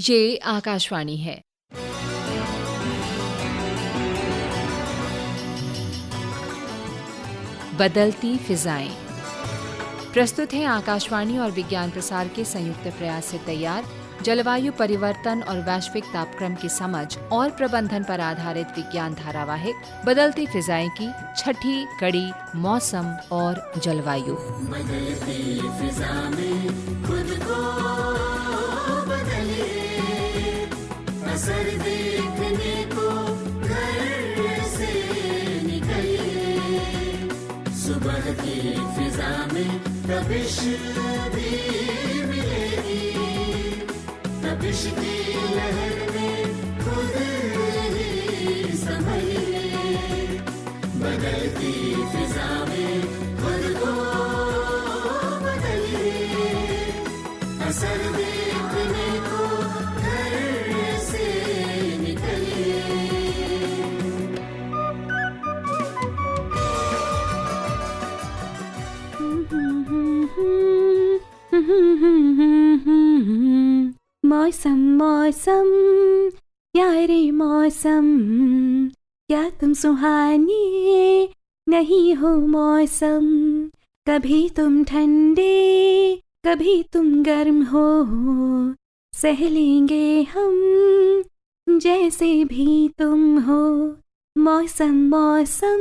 ये आकाशवाणी है। बदलती फिजाएं प्रस्तुत है आकाशवाणी और विज्ञान प्रसार के संयुक्त प्रयास से तैयार जलवायु परिवर्तन और वैश्विक तापक्रम की समझ और प्रबंधन पर आधारित विज्ञान धारावाहिक बदलती फिजाएं की छठी कड़ी मौसम और जलवायु। बदलती फिजा में खुद को बदले, असर देखने को घर से निकले, सुबह की फिजा में तपिश भी मिलेगी, तपिश की लहर में खुद ही संभलिए, बदलती फिजा में खुद को बदलिए, असर देखने को घर से निकलिए। मौसम मौसम प्यारे मौसम, क्या तुम सुहाने नहीं हो मौसम, कभी तुम ठंडे कभी तुम गर्म हो, सह लेंगे हम जैसे भी तुम हो। मौसम मौसम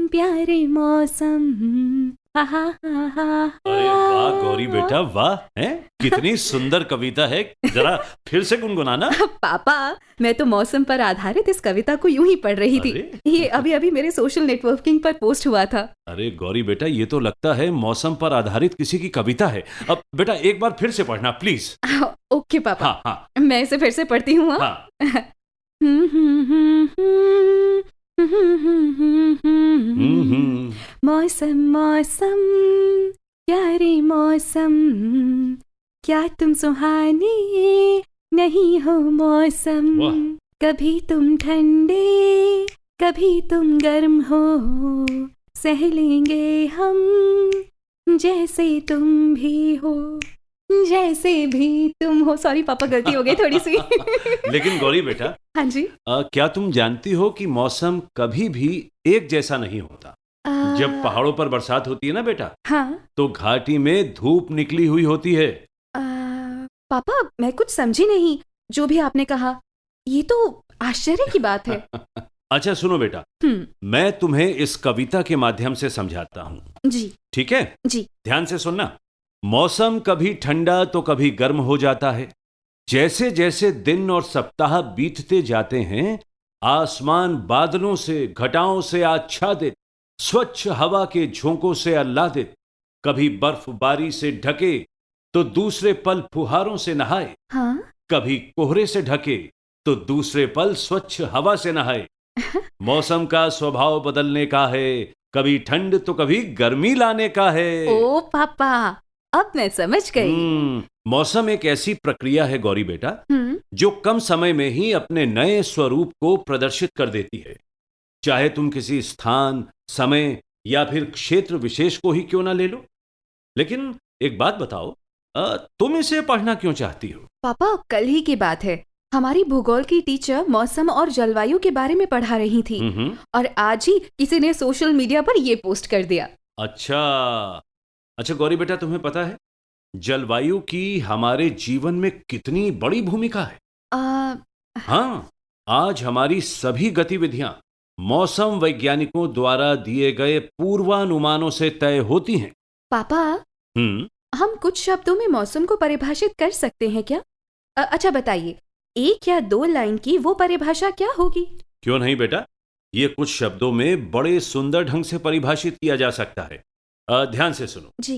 प्यारे मौसम, हा हा हा हा। अरे वाह गौरी बेटा वाह, हैं कितनी सुंदर कविता है, जरा फिर से गुनगुनाना। पापा, मैं तो मौसम पर आधारित इस कविता को यूं ही पढ़ रही थी। ये अभी अभी मेरे सोशल नेटवर्किंग पर पोस्ट हुआ था। अरे गौरी बेटा, ये तो लगता है मौसम पर आधारित किसी की कविता है। अब बेटा एक बार फिर से पढ़ना प्लीज। ओके पापा। हाँ हाँ मैं इसे फिर से पढ़ती हूँ। हाँ। मौसम मौसम प्यारे मौसम, क्या तुम सुहाने नहीं हो मौसम, वाह। कभी तुम ठंडे कभी तुम गर्म हो, सह लेंगे हम जैसे तुम भी हो, जैसे भी तुम हो। सॉरी पापा, गलती हो गई थोड़ी सी। लेकिन गौरी बेटा, हाँ जी। क्या तुम जानती हो कि मौसम कभी भी एक जैसा नहीं होता। जब पहाड़ों पर बरसात होती है ना बेटा, हाँ तो घाटी में धूप निकली हुई होती है। पापा, मैं कुछ समझी नहीं जो भी आपने कहा, ये तो आश्चर्य की बात है। अच्छा सुनो बेटा, मैं तुम्हें इस कविता के माध्यम से समझाता हूँ। जी ठीक है जी। ध्यान से सुनना। मौसम कभी ठंडा तो कभी गर्म हो जाता है। जैसे जैसे दिन और सप्ताह बीतते जाते हैं, आसमान बादलों से घटाओं से आच्छादित, स्वच्छ हवा के झोंकों से आह्लादित, कभी बर्फबारी से ढके तो दूसरे पल फुहारों से नहाए, हाँ। कभी कोहरे से ढके तो दूसरे पल स्वच्छ हवा से नहाए। मौसम का स्वभाव बदलने का है, कभी ठंड तो कभी गर्मी लाने का है। ओ पापा, अब मैं समझ गई। मौसम एक ऐसी प्रक्रिया है गौरी बेटा, जो कम समय में ही अपने नए स्वरूप को प्रदर्शित कर देती है। चाहे तुम किसी स्थान, समय या फिर क्षेत्र विशेष को ही क्यों ना ले लो। लेकिन एक बात बताओ, तुम इसे पढ़ना क्यों चाहती हो? पापा, कल ही की बात है, हमारी भूगोल की टीचर मौसम और जलवायु के बारे में पढ़ा रही थी, और आज ही किसी ने सोशल मीडिया पर ये पोस्ट कर दिया। अच्छा गौरी बेटा, तुम्हें पता है जलवायु की हमारे जीवन में कितनी बड़ी भूमिका है? हाँ, आज हमारी सभी गतिविधियां मौसम वैज्ञानिकों द्वारा दिए गए पूर्वानुमानों से तय होती हैं। पापा, हम कुछ शब्दों में मौसम को परिभाषित कर सकते हैं क्या? अच्छा बताइए, एक या दो लाइन की वो परिभाषा क्या होगी? क्यों नहीं बेटा, ये कुछ शब्दों में बड़े सुंदर ढंग से परिभाषित किया जा सकता है। ध्यान से सुनो जी।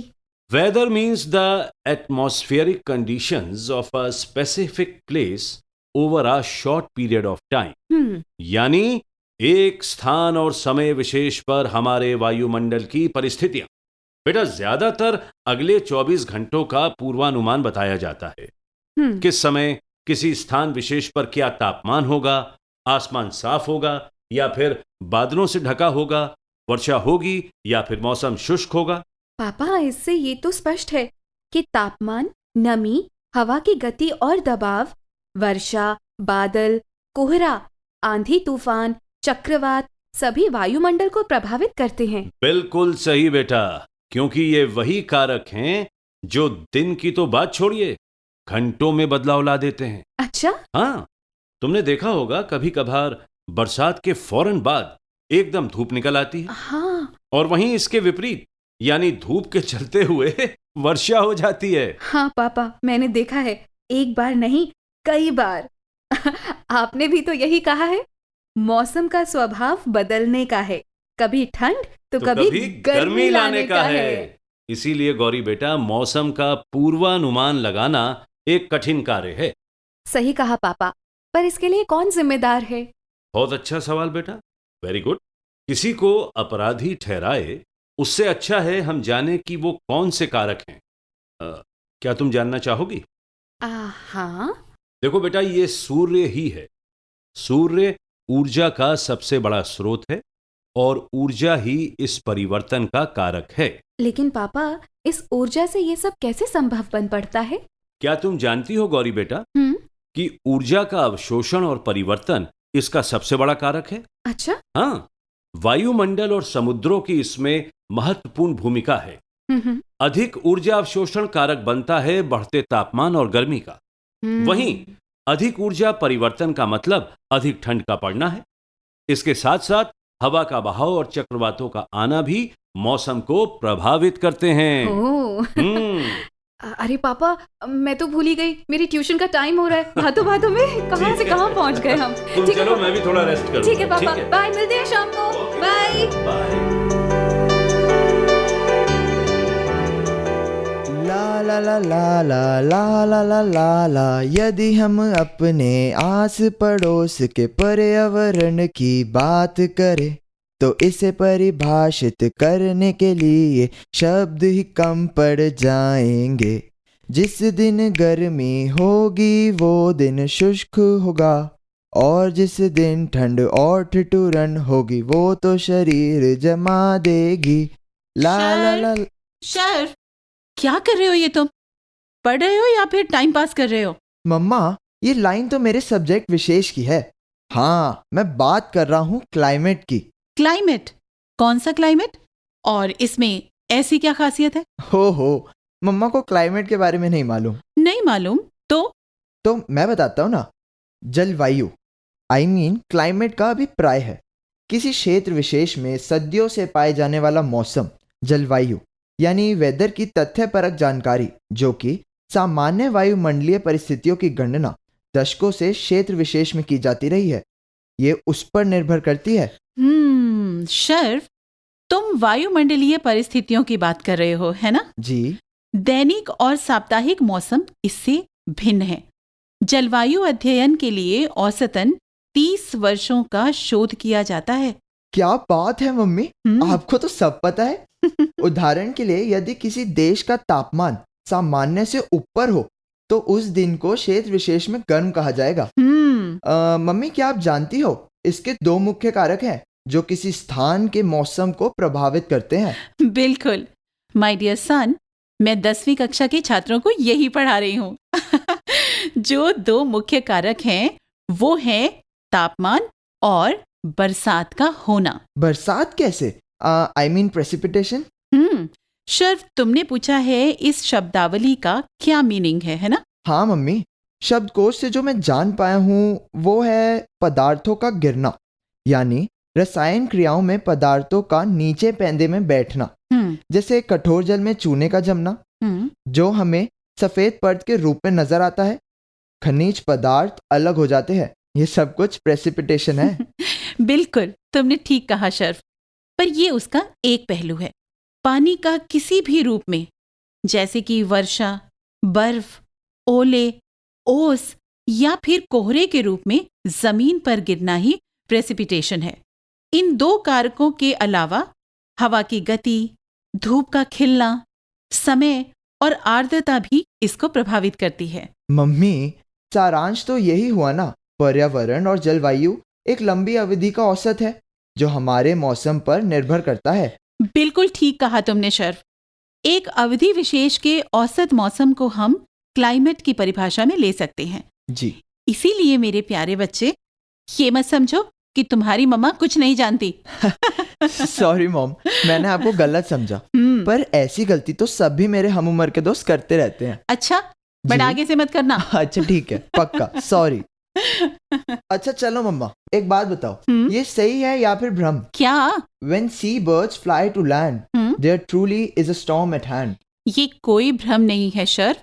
Weather means the atmospheric conditions of a specific place over a short period of time. यानी एक स्थान और समय विशेष पर हमारे वायुमंडल की परिस्थितियां। बेटा, ज्यादातर अगले 24 घंटों का पूर्वानुमान बताया जाता है। किस समय किसी स्थान विशेष पर क्या तापमान होगा, आसमान साफ होगा या फिर बादलों से ढका होगा, वर्षा होगी या फिर मौसम शुष्क होगा। पापा, इससे ये तो स्पष्ट है कि तापमान, नमी, हवा की गति और दबाव वर्षा, बादल, कोहरा, आंधी तूफान, चक्रवात सभी वायुमंडल को प्रभावित करते हैं। बिल्कुल सही बेटा, क्योंकि ये वही कारक हैं जो दिन की तो बात छोड़िए, घंटों में बदलाव ला देते हैं। अच्छा, हाँ, तुमने देखा होगा कभी कभार बरसात के फौरन बाद एकदम धूप निकल आती है, हाँ और वहीं इसके विपरीत यानी धूप के चलते हुए वर्षा हो जाती है। हाँ पापा, मैंने देखा है, एक बार नहीं कई बार। आपने भी तो यही कहा है, मौसम का स्वभाव बदलने का है, कभी ठंड तो कभी गर्मी लाने का है। इसीलिए गौरी बेटा, मौसम का पूर्वानुमान लगाना एक कठिन कार्य है। सही कहा पापा, पर इसके लिए कौन जिम्मेदार है? बहुत अच्छा सवाल बेटा, वेरी गुड। किसी को अपराधी ठहराए उससे अच्छा है हम जाने कि वो कौन से कारक हैं। क्या तुम जानना चाहोगी? हाँ। देखो बेटा, ये सूर्य ही है। सूर्य ऊर्जा का सबसे बड़ा स्रोत है और ऊर्जा ही इस परिवर्तन का कारक है। लेकिन पापा, इस ऊर्जा से ये सब कैसे संभव बन पड़ता है? क्या तुम जानती हो गौरी बेटा कि ऊर्जा का अवशोषण और परिवर्तन इसका सबसे बड़ा कारक है? अच्छा। हाँ, वायुमंडल और समुद्रों की इसमें महत्वपूर्ण भूमिका है। अधिक ऊर्जा अवशोषण कारक बनता है बढ़ते तापमान और गर्मी का। वहीं अधिक ऊर्जा परिवर्तन का मतलब अधिक ठंड का पड़ना है। इसके साथ साथ हवा का बहाव और चक्रवातों का आना भी मौसम को प्रभावित करते हैं। अरे पापा, मैं तो भूल ही गई, मेरी ट्यूशन का टाइम हो रहा है। भातों भातों में कहाँ से कहाँ पहुँच गए हम। तुम चलो, मैं भी थोड़ा रेस्ट करूँ। ठीक है पापा, बाय, मिलते हैं शाम को। Bye bye. ला ला ला ला ला ला ला ला ला ला। यदि हम अपने आस पड़ोस के पर्यावरण की बात करें तो इसे परिभाषित करने के लिए शब्द ही कम पड़ जाएंगे। जिस दिन गर्मी होगी वो दिन शुष्क होगा, और जिस दिन ठंड और ठिठुरन होगी वो तो शरीर जमा देगी। ला ला ला। शर्फ, क्या कर रहे हो ये तुम? पढ़ रहे हो या फिर टाइम पास कर रहे हो? मम्मा, ये लाइन तो मेरे सब्जेक्ट विशेष की है। हाँ, मैं बात कर रहा हूँ क्लाइमेट की। क्लाइमेट? कौन सा क्लाइमेट? और इसमें ऐसी क्या खासियत है? हो, मम्मा को क्लाइमेट के बारे में नहीं मालूम? नहीं मालूम तो मैं बताता हूँ ना। जलवायु क्लाइमेट का अभिप्राय है किसी क्षेत्र विशेष में सदियों से पाए जाने वाला मौसम। जलवायु यानी वेदर की तथ्यपरक जानकारी, जो कि सामान्य वायुमंडलीय परिस्थितियों की गणना दशकों से क्षेत्र विशेष में की जाती रही है। ये उस पर निर्भर करती है। शर्फ, तुम वायुमंडलीय परिस्थितियों की बात कर रहे हो, है ना? जी। दैनिक और साप्ताहिक मौसम इससे भिन्न है। जलवायु अध्ययन के लिए औसतन 30 वर्षों का शोध किया जाता है। क्या बात है मम्मी, आपको तो सब पता है। उदाहरण के लिए, यदि किसी देश का तापमान सामान्य से ऊपर हो तो उस दिन को क्षेत्र विशेष में गर्म कहा जाएगा। मम्मी, क्या आप जानती हो इसके 2 मुख्य कारक हैं जो किसी स्थान के मौसम को प्रभावित करते हैं? बिल्कुल माय डियर सन, मैं 10वीं कक्षा के छात्रों को यही पढ़ा रही हूँ। जो 2 मुख्य कारक हैं वो हैं तापमान और बरसात का होना। बरसात कैसे? प्रेसिपिटेशन। शर्फ, तुमने पूछा है इस शब्दावली का क्या मीनिंग है ना? हाँ मम्मी, शब्दकोश से जो मैं जान पाया हूँ वो है पदार्थों का गिरना, यानी रसायन क्रियाओं में पदार्थों का नीचे पैंदे में बैठना। जैसे कठोर जल में चूने का जमना, जो हमें सफेद परत के रूप में नजर आता है। खनिज पदार्थ अलग हो जाते हैं, ये सब कुछ प्रेसिपिटेशन है। बिल्कुल, तुमने ठीक कहा शर्फ, पर ये उसका एक पहलू है। पानी का किसी भी रूप में, जैसे कि वर्षा, बर्फ, ओले, ओस या फिर कोहरे के रूप में जमीन पर गिरना ही प्रेसिपिटेशन है। इन 2 कारकों के अलावा हवा की गति, धूप का खिलना, समय और आर्द्रता भी इसको प्रभावित करती है। मम्मी, सारांश तो यही हुआ ना, पर्यावरण और जलवायु एक लंबी अवधि का औसत है जो हमारे मौसम पर निर्भर करता है। बिल्कुल ठीक कहा तुमने शर्फ। एक अवधि विशेष के औसत मौसम को हम क्लाइमेट की परिभाषा में ले सकते हैं। जी। इसीलिए मेरे प्यारे बच्चे, ये मत समझो कि तुम्हारी मम्मा कुछ नहीं जानती। सॉरी मॉम, मैंने आपको गलत समझा। पर ऐसी गलती तो सभी मेरे हम उम्र के दोस्त करते रहते हैं। अच्छा, बट जी। आगे से मत करना। अच्छा ठीक है, पक्का, सॉरी। अच्छा चलो मम्मा, एक बात बताओ, ये सही है या फिर भ्रम? क्या? When sea birds fly to land, there truly is a storm at hand. ये कोई भ्रम नहीं है शर्फ,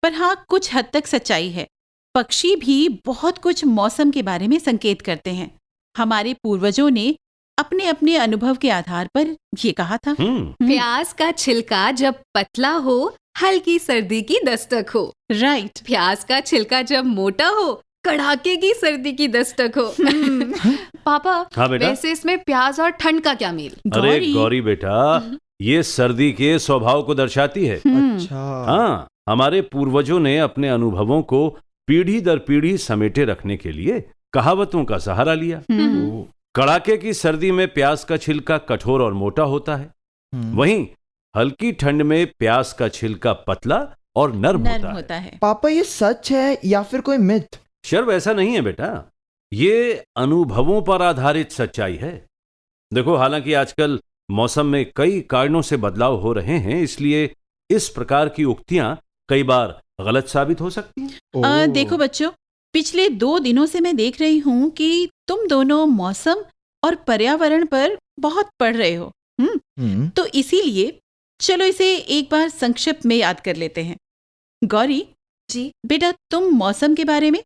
पर हाँ कुछ हद तक सच्चाई है। पक्षी भी बहुत कुछ मौसम के बारे में संकेत करते हैं। हमारे पूर्वजों ने अपने अपने अनुभव के आधार पर ये कहा था। प्याज का छिलका जब पतला हो, हल्की सर्दी की दस्तक हो। राइट। प्याज का छिलका जब मोटा हो, कड़ाके की सर्दी की दस्तक हो। पापा, हाँ बेटा। वैसे इसमें प्याज और ठंड का क्या मेल? अरे गौरी बेटा, ये सर्दी के स्वभाव को दर्शाती है। अच्छा। हाँ, हमारे पूर्वजों ने अपने अनुभवों को पीढ़ी दर पीढ़ी समेटे रखने के लिए कहावतों का सहारा लिया। कड़ाके की सर्दी में प्याज का छिलका कठोर और मोटा होता है, वहीं हल्की ठंड में प्याज का छिलका पतला और नर्म होता है। पापा, ये सच है या फिर कोई मिथ? शर्व, ऐसा नहीं है बेटा, ये अनुभवों पर आधारित सच्चाई है। देखो, हालांकि आजकल मौसम में कई कारणों से बदलाव हो रहे हैं, इसलिए इस प्रकार की उक्तियां कई बार गलत साबित हो सकती हैं। देखो बच्चों, पिछले 2 दिनों से मैं देख रही हूँ कि तुम दोनों मौसम और पर्यावरण पर बहुत पढ़ रहे हो। तो इसीलिए चलो इसे एक बार संक्षिप्त में याद कर लेते हैं। गौरी जी। बेटा, तुम मौसम के बारे में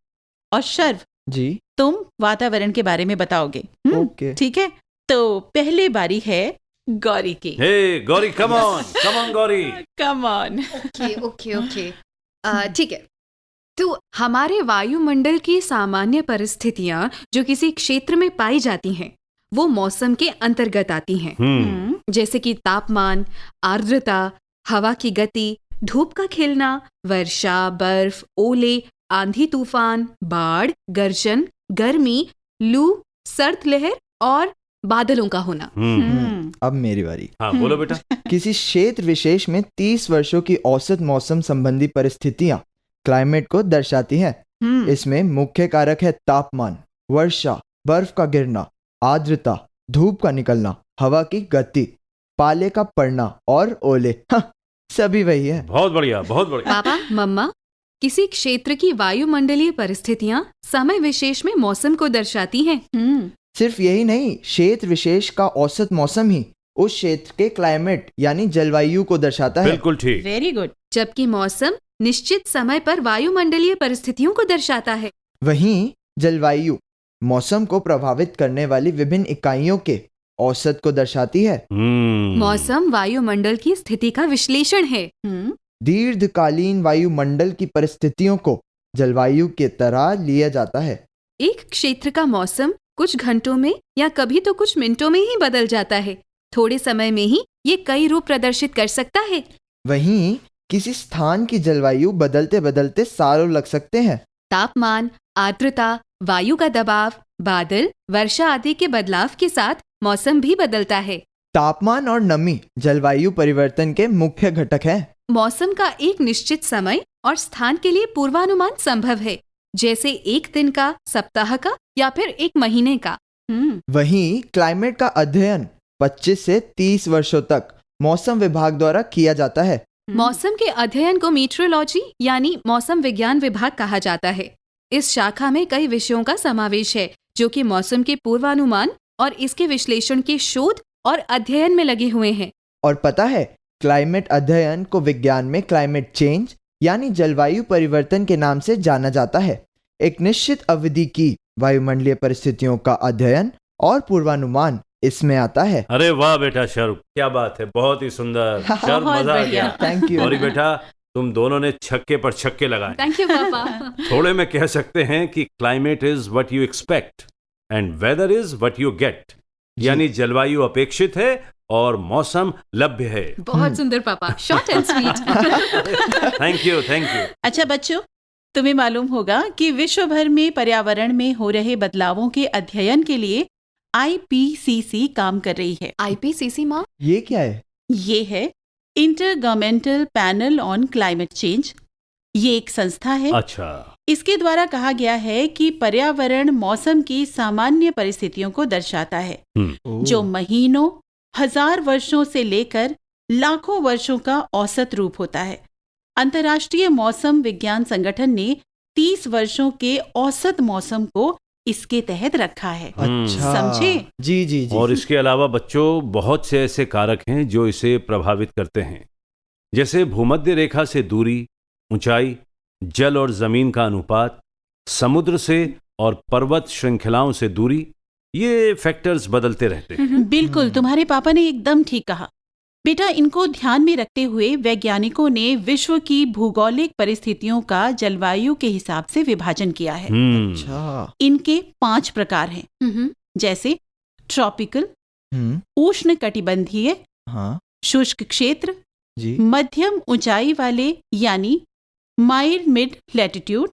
और शर्व जी, तुम वातावरण के बारे में बताओगे। ओके। ठीक है, तो पहले बारी है गौरी की। Hey Gauri, come on Gauri. Come on. Okay. ठीक है। तो हमारे वायुमंडल की सामान्य परिस्थितियां जो किसी क्षेत्र में पाई जाती हैं, वो मौसम के अंतर्गत आती हैं। जैसे कि तापमान, आर्द्रता, हवा की गति, धूप का खिलना, वर्षा, बर्फ, ओले, आंधी तूफान, बाढ़, गर्जन, गर्मी, लू, सर्द लहर और बादलों का होना। अब मेरी बारी। हाँ, बोलो बेटा। किसी क्षेत्र विशेष में 30 वर्षों की औसत मौसम संबंधी परिस्थितियां क्लाइमेट को दर्शाती हैं। इसमें मुख्य कारक है तापमान, वर्षा, बर्फ का गिरना, आर्द्रता, धूप का निकलना, हवा की गति, पाले का पड़ना और ओले। सभी वही है। बहुत बढ़िया, बहुत बढ़िया। पापा, मम्मा, किसी क्षेत्र की वायुमंडलीय परिस्थितियां समय विशेष में मौसम को दर्शाती हैं। सिर्फ यही नहीं, क्षेत्र विशेष का औसत मौसम ही उस क्षेत्र के क्लाइमेट यानी जलवायु को दर्शाता है। बिल्कुल ठीक। Very good. जबकि मौसम निश्चित समय पर वायुमंडलीय परिस्थितियों को दर्शाता है। वहीं जलवायु मौसम को प्रभावित करने वाली विभिन्न इकाइयों के औसत को दर्शाती है। मौसम वायुमंडल की स्थिति का विश्लेषण है। दीर्घकालीन वायुमंडल की परिस्थितियों को जलवायु के तरह लिया जाता है। एक क्षेत्र का मौसम कुछ घंटों में या कभी तो कुछ मिनटों में ही बदल जाता है। थोड़े समय में ही ये कई रूप प्रदर्शित कर सकता है। वहीं किसी स्थान की जलवायु बदलते बदलते सालों लग सकते हैं। तापमान, आर्द्रता, वायु का दबाव, बादल, वर्षा आदि के बदलाव के साथ मौसम भी बदलता है। तापमान और नमी जलवायु परिवर्तन के मुख्य घटक हैं। मौसम का एक निश्चित समय और स्थान के लिए पूर्वानुमान संभव है, जैसे एक दिन का, सप्ताह का या फिर एक महीने का। वहीं क्लाइमेट का अध्ययन 25 से 30 वर्षों तक मौसम विभाग द्वारा किया जाता है। मौसम के अध्ययन को मीटरोलॉजी यानी मौसम विज्ञान विभाग कहा जाता है। इस शाखा में कई विषयों का समावेश है जो कि मौसम के पूर्वानुमान और इसके विश्लेषण के शोध और अध्ययन में लगे हुए हैं। और पता है, क्लाइमेट अध्ययन को विज्ञान में क्लाइमेट चेंज यानी जलवायु परिवर्तन के नाम से जाना जाता है। एक निश्चित अवधि की वायुमंडलीय परिस्थितियों का अध्ययन और पूर्वानुमान इसमें आता है। अरे वाह बेटा शर्व, क्या बात है, बहुत ही सुंदर। शर्व, बहुत मजा आ बढ़िया। गया। Thank you. गौरी बेटा, तुम दोनों ने छक्के पर छक्के लगाए। थैंक यू पापा। थोड़े में कह सकते हैं कि climate is what you expect and weather is what you get, यानी जलवायु अपेक्षित है और मौसम लभ्य है। बहुत सुंदर पापा, short and sweet. Thank you, thank you. अच्छा बच्चों, तुम्हें मालूम होगा कि विश्व भर में पर्यावरण में हो रहे बदलावों के अध्ययन के लिए IPCC काम कर रही है। IPCC माँ? ये क्या है? ये है inter governmental panel on climate change, ये एक संस्था है। अच्छा। इसके द्वारा कहा गया है कि पर्यावरण मौसम की सामान्य परिस्थितियों को दर्शाता है, जो महीनों, हजार वर्षों से लेकर लाखों वर्षों का औसत रूप होता है। अंतर्राष्ट्रीय मौसम विज्ञान संगठन ने 30 वर्षों के औसत मौसम को इसके तहत रखा है। अच्छा, समझे? जी जी जी। और इसके अलावा बच्चों बहुत से ऐसे कारक हैं जो इसे प्रभावित करते हैं, जैसे भूमध्य रेखा से दूरी, ऊंचाई, जल और जमीन का अनुपात, समुद्र से और पर्वत श्रृंखलाओं से दूरी। ये फैक्टर्स बदलते रहते हैं। बिल्कुल, तुम्हारे पापा ने एकदम ठीक कहा। बेटा, इनको ध्यान में रखते हुए वैज्ञानिकों ने विश्व की भूगोलिक परिस्थितियों का जलवायु के हिसाब से विभाजन किया है। अच्छा। इनके 5 प्रकार हैं, जैसे ट्रॉपिकल, उष्ण कटिबंधीय, हाँ शुष्क क्षेत्र, जी, मध्यम ऊंचाई वाले यानी माइल्ड मिड लैटिट्यूड,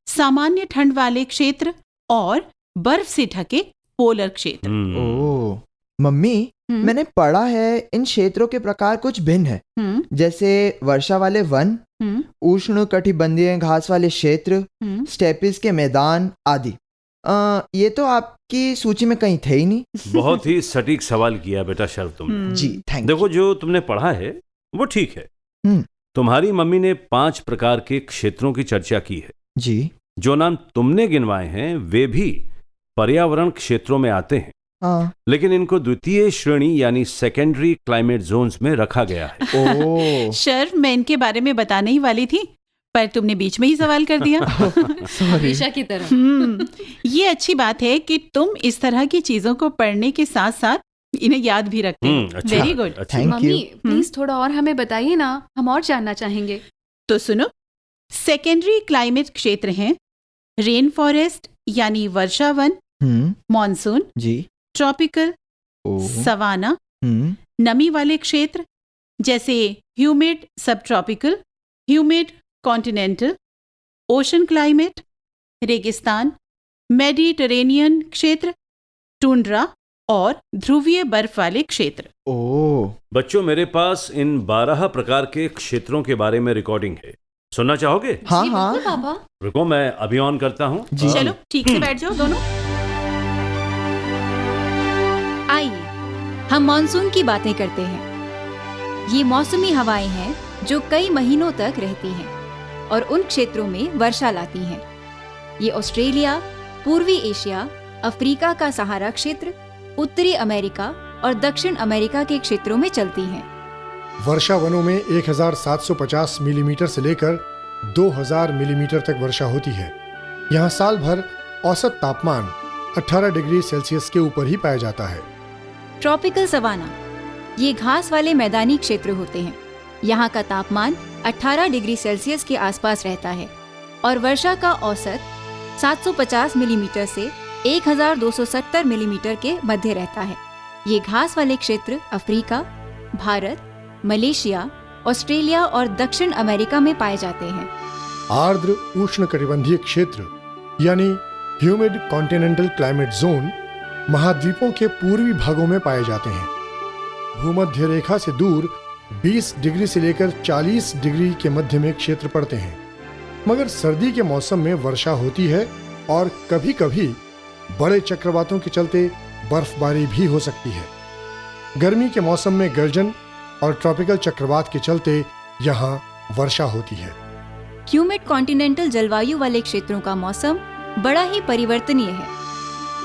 सामान्य ठंड वाले क्षेत्र और बर्फ से ढके पोलर क्षेत्र। ओ मम्मी, मैंने पढ़ा है इन क्षेत्रों के प्रकार कुछ भिन्न है, जैसे वर्षा वाले वन, उष्ण कटिबंधीय घास वाले क्षेत्र, स्टेपिस के मैदान आदि। ये तो आपकी सूची में कहीं थे ही नहीं। बहुत ही सटीक सवाल किया बेटा शर्व तुमने। जी थैंक देखो, जो तुमने पढ़ा है वो ठीक है। तुम्हारी मम्मी ने 5 प्रकार के क्षेत्रों की चर्चा की है। जी। जो नाम तुमने गिनवाए हैं वे भी पर्यावरण क्षेत्रों में आते हैं, लेकिन इनको द्वितीय श्रेणी यानी सेकेंडरी क्लाइमेट जोन्स में रखा गया है। ओह शर्व, मैं इनके बारे में बताने ही वाली थी, पर तुमने बीच में ही सवाल कर दिया। हमेशा की तरह। ये अच्छी बात है कि तुम इस तरह की चीजों को पढ़ने के साथ साथ इन्हें याद भी रखते हो। अच्छा, वेरी गुड। अच्छा। Thank mummy you. प्लीज थोड़ा और हमें बताइए ना, हम और जानना चाहेंगे। तो सुनो, सेकेंडरी क्लाइमेट क्षेत्र हैं रेन फॉरेस्ट यानी वर्षा वन, मॉनसून, जी, ट्रॉपिकल, सवाना, नमी वाले क्षेत्र जैसे ह्यूमिड सब tropical, humid continental, ocean climate, रेगिस्तान, मेडिटरेनियन क्षेत्र, टुंड्रा और ध्रुवीय बर्फ वाले क्षेत्र। ओह बच्चों, मेरे पास इन 12 प्रकार के क्षेत्रों के बारे में रिकॉर्डिंग है, सुनना चाहोगे? हाँ जी, हाँ बिल्कुल पापा। रुको, मैं अभी ऑन करता हूँ। जी। चलो ठीक से बैठ जाओ दोनों। आइए हम मॉनसून की बातें करते हैं। ये मौसमी हवाएं हैं जो कई महीनों तक रहती हैं और उन क्षेत्रों में वर्षा लाती हैं। ये ऑस्ट्रेलिया, पूर्वी एशिया, अफ्रीका का सहारा क्षेत्र, उत्तरी अमेरिका और दक्षिण अमेरिका के क्षेत्रों में चलती हैं। वर्षा वनों में 1750 मिलीमीटर से लेकर 2000 मिलीमीटर तक वर्षा होती है। यहाँ साल भर औसत तापमान 18 डिग्री सेल्सियस के ऊपर ही पाया जाता है। ट्रॉपिकल सवाना, ये घास वाले मैदानी क्षेत्र होते हैं। यहाँ का तापमान 18 डिग्री सेल्सियस के आसपास रहता है और वर्षा का औसत 750 मिलीमीटर से 1270 मिलीमीटर के मध्य रहता है। ये घास वाले क्षेत्र अफ्रीका, भारत, मलेशिया, ऑस्ट्रेलिया और दक्षिण अमेरिका में पाए जाते हैं। आर्द्र उष्ण कटिबंधीय क्षेत्र यानी ह्यूमिड कॉन्टिनेंटल क्लाइमेट जोन महाद्वीपों के पूर्वी भागों में पाए जाते हैं। भूमध्य रेखा से दूर 20 डिग्री से लेकर 40 डिग्री के मध्य में क्षेत्र पड़ते हैं, मगर सर्दी के मौसम में वर्षा होती है और कभी कभी बड़े चक्रवातों के चलते बर्फबारी भी हो सकती है। गर्मी के मौसम में गर्जन और ट्रॉपिकल चक्रवात के चलते यहाँ वर्षा होती है। ह्यूमिड कॉन्टिनेंटल जलवायु वाले क्षेत्रों का मौसम बड़ा ही परिवर्तनीय है।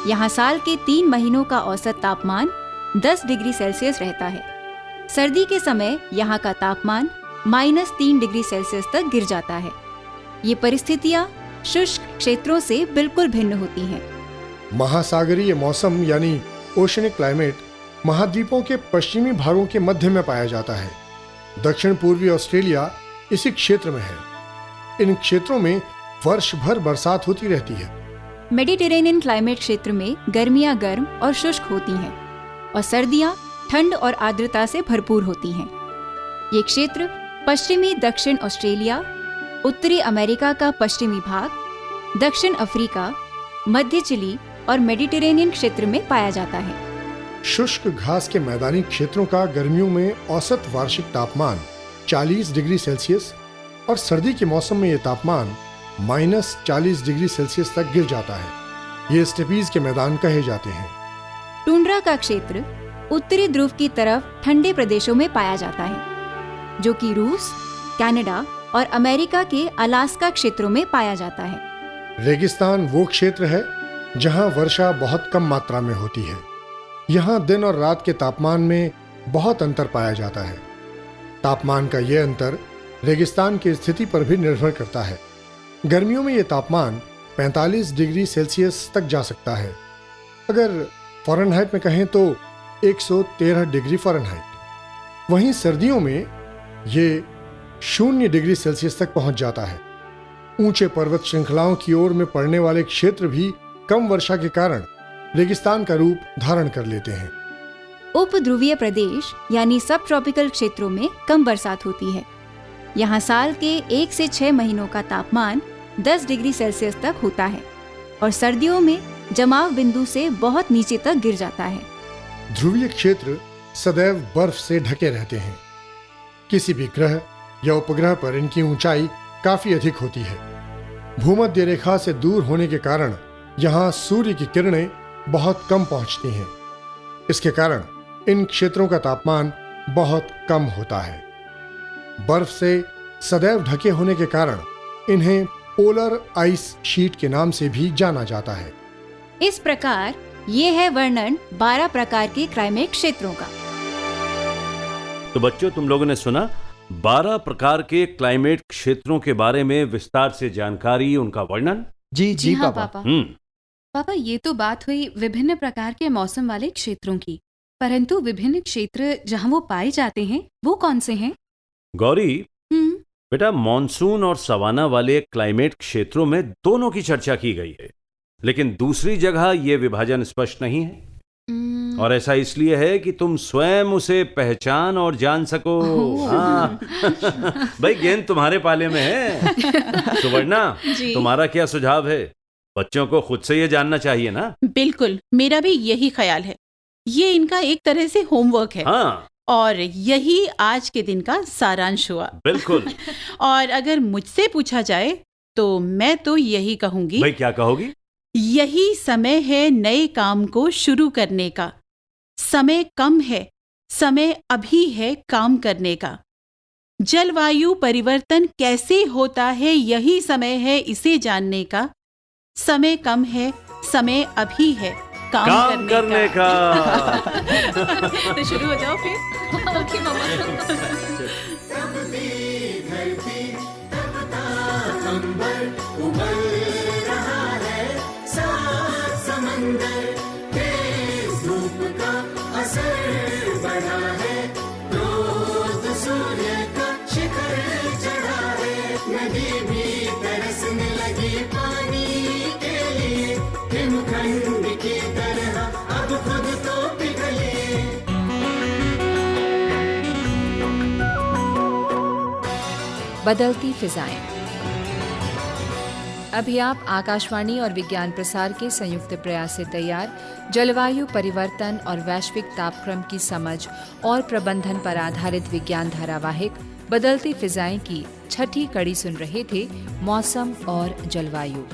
यहाँ साल के 3 महीनों का औसत तापमान 10 डिग्री सेल्सियस रहता है। सर्दी के समय यहाँ का तापमान -3 डिग्री सेल्सियस तक गिर जाता है। ये परिस्थितियाँ शुष्क क्षेत्रों से बिल्कुल भिन्न होती हैं। महासागरीय मौसम यानी ओशनिक क्लाइमेट महाद्वीपों के पश्चिमी भागों के मध्य में पाया जाता है। दक्षिण पूर्वी ऑस्ट्रेलिया इसी क्षेत्र में है। इन क्षेत्रों में वर्ष भर बरसात होती रहती है। मेडिटेरेनियन क्लाइमेट क्षेत्र में गर्मियाँ गर्म और शुष्क होती हैं और सर्दियाँ ठंड और आर्द्रता से भरपूर होती हैं। ये क्षेत्र पश्चिमी दक्षिण ऑस्ट्रेलिया, उत्तरी अमेरिका का पश्चिमी भाग, दक्षिण अफ्रीका, मध्य चिली और मेडिटेरेनियन क्षेत्र में पाया जाता है। शुष्क घास के मैदानी क्षेत्रों का गर्मियों में औसत वार्षिक तापमान 40 डिग्री सेल्सियस और सर्दी के मौसम में ये तापमान -40 डिग्री सेल्सियस तक गिर जाता है। ये स्टेपीज के मैदान कहे जाते हैं। टुंड्रा का क्षेत्र उत्तरी ध्रुव की तरफ ठंडे प्रदेशों में पाया जाता है, जो कि रूस, कनाडा और अमेरिका के अलास्का क्षेत्रों में पाया जाता है। रेगिस्तान वो क्षेत्र है जहां वर्षा बहुत कम मात्रा में होती है। यहाँ दिन और रात के तापमान में बहुत अंतर पाया जाता है। तापमान का ये अंतर रेगिस्तान की स्थिति पर भी निर्भर करता है। गर्मियों में ये तापमान 45 डिग्री सेल्सियस तक जा सकता है। अगर फ़ारेनहाइट में कहें तो 113 डिग्री फ़ारेनहाइट। वहीं सर्दियों में ये 0 डिग्री सेल्सियस तक पहुंच जाता है। ऊंचे पर्वत श्रृंखलाओं की ओर में पड़ने वाले क्षेत्र भी कम वर्षा के कारण रेगिस्तान का रूप धारण कर लेते हैं। उपध्रुवीय प्रदेश यानी सब ट्रॉपिकल क्षेत्रों में कम बरसात होती है। यहाँ साल के 1 से 6 महीनों का तापमान 10 डिग्री सेल्सियस तक होता है और सर्दियों में जमाव बिंदु से बहुत नीचे तक गिर जाता है। ध्रुवीय क्षेत्र सदैव बर्फ से ढके रहते हैं। किसी भी ग्रह या उपग्रह पर इनकी ऊंचाई काफी अधिक होती है। भूमध्य रेखा से दूर होने के कारण यहाँ सूर्य की किरणें बहुत कम पहुंचती हैं। इसके कारण इन क्षेत्रों का तापमान बहुत कम होता है। बर्फ से सदैव ढके होने के कारण इन्हें पोलर आइस शीट के नाम से भी जाना जाता है। इस प्रकार ये है वर्णन 12 प्रकार के क्लाइमेट क्षेत्रों का। तो बच्चों, तुम लोगों ने सुना 12 प्रकार के क्लाइमेट क्षेत्रों के बारे में विस्तार से जानकारी, उनका वर्णन। जी जी हाँ पापा। पापा, ये तो बात हुई विभिन्न प्रकार के मौसम वाले क्षेत्रों की, परंतु विभिन्न क्षेत्र जहाँ वो पाए जाते हैं वो कौन से हैं? गौरी, बेटा, मॉनसून और सवाना वाले क्लाइमेट क्षेत्रों में दोनों की चर्चा की गई है, लेकिन दूसरी जगह यह विभाजन स्पष्ट नहीं है। और ऐसा इसलिए है कि तुम स्वयं उसे पहचान और जान सको। हाँ। भाई, गेंद तुम्हारे पाले में है। सुवर्णा, तुम्हारा क्या सुझाव है? बच्चों को खुद से ये जानना चाहिए ना। बिल्कुल, मेरा भी यही ख्याल है। ये इनका एक तरह से होमवर्क है। हाँ। और यही आज के दिन का सारांश हुआ। बिल्कुल। और अगर मुझसे पूछा जाए तो मैं तो यही कहूंगी। भाई, क्या कहोगी? यही समय है नए काम को शुरू करने का। समय कम है, समय अभी है काम करने का। जलवायु परिवर्तन कैसे होता है, यही समय है इसे जानने का। समय कम है, समय अभी है काम करने का। तो शुरू हो जाओ फिर। ओके मम्मा। तब भी धरती तपता अंबर उबल रहा है, सात समंदर तेज धूप का असर बढ़ा है, क्रोध सूर्य का शिखर चढ़ा है, नदी भी तरसने लगी पानी के लिए, हिमखंड की तरह अब खुद तो पिघले। बदलती फिजाएं। अभी आप आकाशवाणी और विज्ञान प्रसार के संयुक्त प्रयास से तैयार जलवायु परिवर्तन और वैश्विक तापक्रम की समझ और प्रबंधन पर आधारित विज्ञान धारावाहिक बदलती फिजाएं की 6ठी कड़ी सुन रहे थे। मौसम और जलवायु।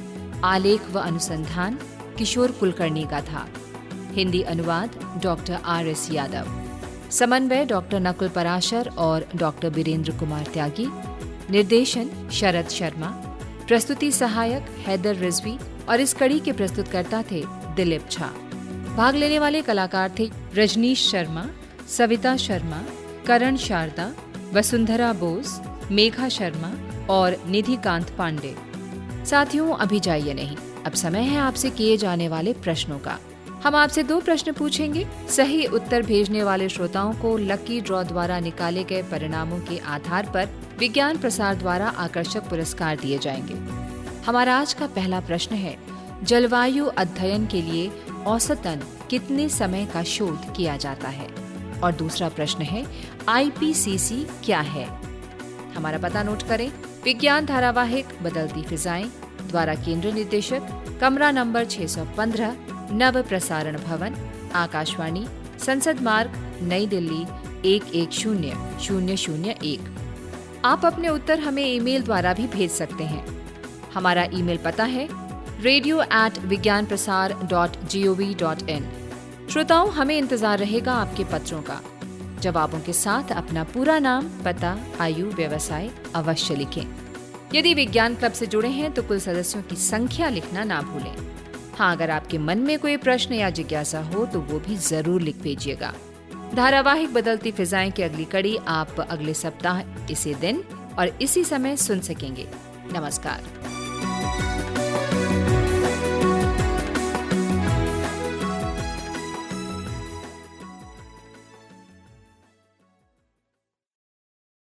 आलेख व अनुसंधान किशोर कुलकर्णी का था। हिंदी अनुवाद डॉक्टर RS यादव। समन्वय डॉक्टर नकुल पराशर और डॉक्टर बीरेंद्र कुमार त्यागी। निर्देशन शरद शर्मा। प्रस्तुति सहायक हैदर रिजवी और इस कड़ी के प्रस्तुतकर्ता थे दिलीप झा। भाग लेने वाले कलाकार थे रजनीश शर्मा, सविता शर्मा, करण शारदा, वसुंधरा बोस, मेघा शर्मा और निधिकांत पांडे। साथियों, अभी जाइए नहीं, अब समय है आपसे किए जाने वाले प्रश्नों का। हम आपसे 2 प्रश्न पूछेंगे। सही उत्तर भेजने वाले श्रोताओं को लकी ड्रॉ द्वारा निकाले गए परिणामों के आधार पर विज्ञान प्रसार द्वारा आकर्षक पुरस्कार दिए जाएंगे। हमारा आज का पहला प्रश्न है, जलवायु अध्ययन के लिए औसतन कितने समय का शोध किया जाता है? और दूसरा प्रश्न है, IPCC क्या है? हमारा पता नोट करें। विज्ञान धारावाहिक बदलती फिजाएं द्वारा केंद्र निदेशक, कमरा नंबर 615, नव प्रसारण भवन, आकाशवाणी, संसद मार्ग, नई दिल्ली 110001। आप अपने उत्तर हमें ईमेल द्वारा भी भेज सकते हैं। हमारा ईमेल पता है radio@vigyanprasar.gov.in। श्रोताओं, हमें इंतजार रहेगा आपके पत्रों का। जवाबों के साथ अपना पूरा नाम, पता, आयु, व्यवसाय अवश्य लिखें। यदि विज्ञान क्लब से जुड़े हैं तो कुल सदस्यों की संख्या लिखना ना भूलें। हाँ, अगर आपके मन में कोई प्रश्न या जिज्ञासा हो तो वो भी जरूर लिख भेजिएगा। धारावाहिक बदलती फिजाएं की अगली कड़ी आप अगले सप्ताह इसी दिन और इसी समय सुन सकेंगे। नमस्कार।